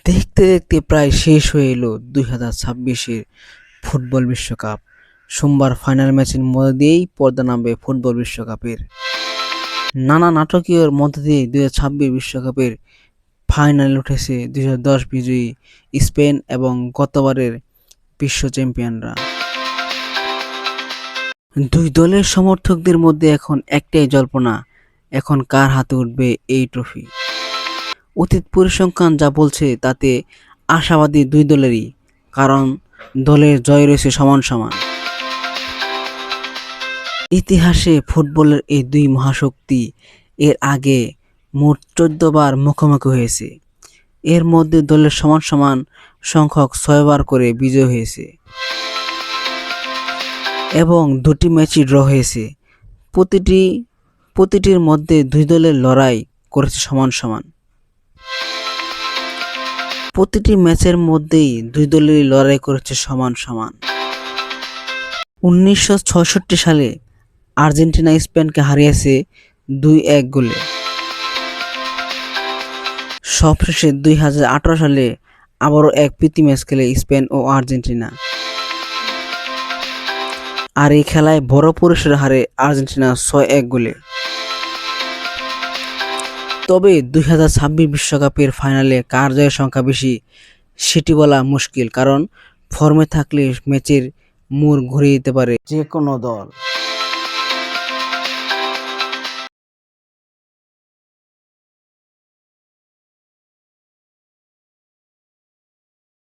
দেখতে দেখতে প্রায় শেষ হয়ে এলো 2026-এর ফুটবল বিশ্বকাপ। সোমবার ফাইনাল ম্যাচের মধ্যে দিয়েই পর্দা নামবে ফুটবল বিশ্বকাপের। নানা নাটকীয়র মধ্যে দিয়ে 2026 বিশ্বকাপের ফাইনালে উঠেছে 2010 বিজয়ী স্পেন এবং গতবারের বিশ্ব চ্যাম্পিয়নরা। দুই দলের সমর্থকদের মধ্যে এখন একটাই জল্পনা, এখন কার হাতে উঠবে এই ট্রফি। অতীত পরিসংখ্যান যা বলছে তাতে আশাবাদী দুই দলেরই, কারণ দলের জয় রয়েছে সমান সমান। ইতিহাসে ফুটবলের এই দুই মহাশক্তি এর আগে মোট 14 বার মুখোমুখি হয়েছে। এর মধ্যে দলের সমান সমান সংখ্যক 6 বার করে বিজয় হয়েছে এবং 2টি ম্যাচই ড্র হয়েছে। প্রতিটির মধ্যে দুই দলের লড়াই করেছে সমান সমান। প্রতিটি ম্যাচের মধ্যেই দুই দলেরই লড়াই করেছে সমান সমান। 1966 সালে আর্জেন্টিনা স্পেনকে হারিয়েছে 2-1 গোলে। সবশেষে 2018 সালে আবারও এক প্রীতি ম্যাচ খেলে স্পেন ও আর্জেন্টিনা। আর এই খেলায় বড় পরিসরে হারে আর্জেন্টিনা 6-1 গোলে। তবে 2026 বিশ্বকাপের ফাইনালে কার জয়ের সংখ্যা বেশি সেটি বলা মুশকিল, কারণ ফর্মে থাকলে ম্যাচের মোড় ঘুরিয়ে দিতে পারে যে কোনো দল।